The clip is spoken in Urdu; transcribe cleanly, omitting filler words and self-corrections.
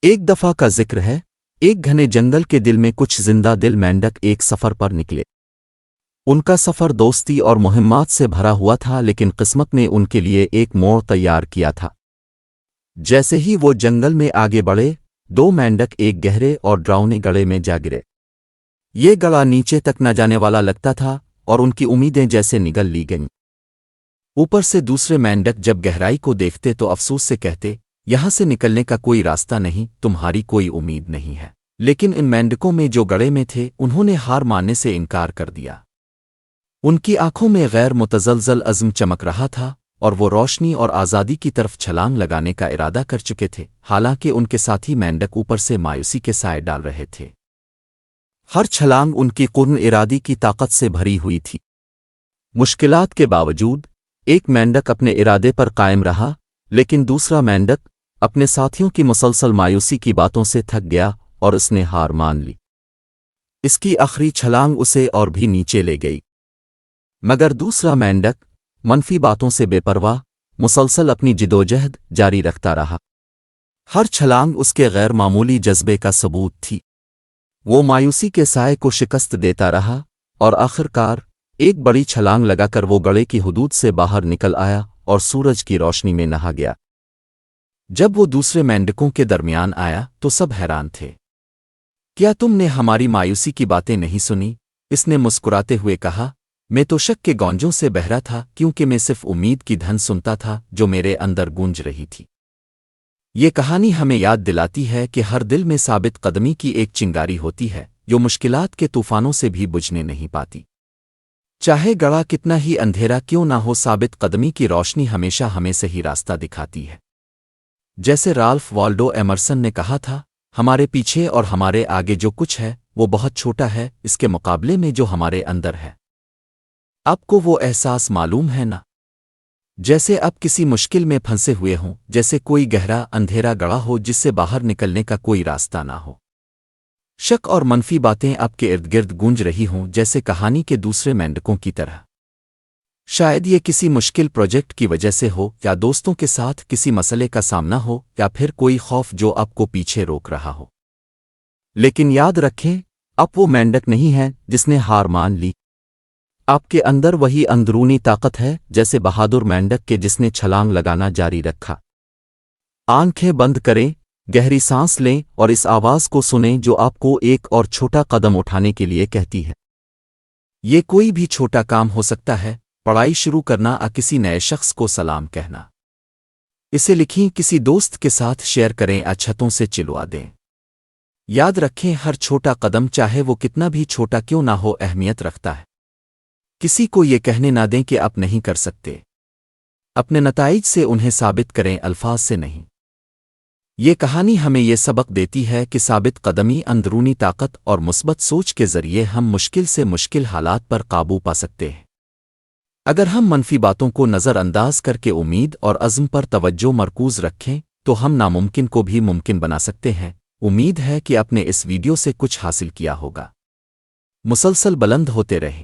ایک دفعہ کا ذکر ہے، ایک گھنے جنگل کے دل میں کچھ زندہ دل مینڈک ایک سفر پر نکلے۔ ان کا سفر دوستی اور مہمات سے بھرا ہوا تھا، لیکن قسمت نے ان کے لیے ایک موڑ تیار کیا تھا۔ جیسے ہی وہ جنگل میں آگے بڑھے، دو مینڈک ایک گہرے اور ڈراؤنے گڑھے میں جا گرے۔ یہ گڑھا نیچے تک نہ جانے والا لگتا تھا اور ان کی امیدیں جیسے نگل لی گئیں۔ اوپر سے دوسرے مینڈک جب گہرائی کو دیکھتے تو افسوس سے کہتے، یہاں سے نکلنے کا کوئی راستہ نہیں، تمہاری کوئی امید نہیں ہے۔ لیکن ان مینڈکوں میں جو گڑھے میں تھے انہوں نے ہار ماننے سے انکار کر دیا۔ ان کی آنکھوں میں غیر متزلزل عزم چمک رہا تھا اور وہ روشنی اور آزادی کی طرف چھلانگ لگانے کا ارادہ کر چکے تھے، حالانکہ ان کے ساتھی مینڈک اوپر سے مایوسی کے سائے ڈال رہے تھے۔ ہر چھلانگ ان کی قرن ارادی کی طاقت سے بھری ہوئی تھی۔ مشکلات کے باوجود ایک مینڈک اپنے ارادے پر قائم رہا، لیکن دوسرا مینڈک اپنے ساتھیوں کی مسلسل مایوسی کی باتوں سے تھک گیا اور اس نے ہار مان لی۔ اس کی آخری چھلانگ اسے اور بھی نیچے لے گئی، مگر دوسرا مینڈک منفی باتوں سے بے پرواہ مسلسل اپنی جدوجہد جاری رکھتا رہا۔ ہر چھلانگ اس کے غیر معمولی جذبے کا ثبوت تھی۔ وہ مایوسی کے سائے کو شکست دیتا رہا اور آخرکار ایک بڑی چھلانگ لگا کر وہ گڑھے کی حدود سے باہر نکل آیا اور سورج کی روشنی میں نہا گیا۔ جب وہ دوسرے مینڈکوں کے درمیان آیا تو سب حیران تھے۔ کیا تم نے ہماری مایوسی کی باتیں نہیں سنی؟ اس نے مسکراتے ہوئے کہا، میں تو شک کے گونجوں سے بہرا تھا، کیونکہ میں صرف امید کی دھن سنتا تھا جو میرے اندر گونج رہی تھی۔ یہ کہانی ہمیں یاد دلاتی ہے کہ ہر دل میں ثابت قدمی کی ایک چنگاری ہوتی ہے جو مشکلات کے طوفانوں سے بھی بجھنے نہیں پاتی۔ چاہے گڑھا کتنا ہی اندھیرا کیوں نہ ہو، ثابت قدمی کی روشنی ہمیشہ ہمیں صحیح راستہ دکھاتی ہے۔ جیسے رالف والڈو ایمرسن نے کہا تھا، ہمارے پیچھے اور ہمارے آگے جو کچھ ہے وہ بہت چھوٹا ہے اس کے مقابلے میں جو ہمارے اندر ہے۔ آپ کو وہ احساس معلوم ہے نا؟ جیسے آپ کسی مشکل میں پھنسے ہوئے ہوں، جیسے کوئی گہرا اندھیرا گڑھا ہو جس سے باہر نکلنے کا کوئی راستہ نہ ہو۔ شک اور منفی باتیں آپ کے ارد گرد گونج رہی ہوں، جیسے کہانی کے دوسرے مینڈکوں کی طرح۔ شاید یہ کسی مشکل پروجیکٹ کی وجہ سے ہو، یا دوستوں کے ساتھ کسی مسئلے کا سامنا ہو، یا پھر کوئی خوف جو آپ کو پیچھے روک رہا ہو۔ لیکن یاد رکھیں، آپ وہ مینڈک نہیں ہیں جس نے ہار مان لی۔ آپ کے اندر وہی اندرونی طاقت ہے، جیسے بہادر مینڈک کے جس نے چھلانگ لگانا جاری رکھا۔ آنکھیں بند کریں، گہری سانس لیں اور اس آواز کو سنیں جو آپ کو ایک اور چھوٹا قدم اٹھانے کے لیے کہتی ہے۔ یہ کوئی بھی چھوٹا کام ہو سکتا ہے، پڑھائی شروع کرنا یا کسی نئے شخص کو سلام کہنا۔ اسے لکھیں، کسی دوست کے ساتھ شیئر کریں یا چھتوں سے چلوا دیں۔ یاد رکھیں، ہر چھوٹا قدم چاہے وہ کتنا بھی چھوٹا کیوں نہ ہو اہمیت رکھتا ہے۔ کسی کو یہ کہنے نہ دیں کہ آپ نہیں کر سکتے۔ اپنے نتائج سے انہیں ثابت کریں، الفاظ سے نہیں۔ یہ کہانی ہمیں یہ سبق دیتی ہے کہ ثابت قدمی، اندرونی طاقت اور مثبت سوچ کے ذریعے ہم مشکل سے مشکل حالات پر قابو پا سکتے ہیں۔ اگر ہم منفی باتوں کو نظر انداز کر کے امید اور عزم پر توجہ مرکوز رکھیں تو ہم ناممکن کو بھی ممکن بنا سکتے ہیں۔ امید ہے کہ آپ نے اس ویڈیو سے کچھ حاصل کیا ہوگا۔ مسلسل بلند ہوتے رہیں۔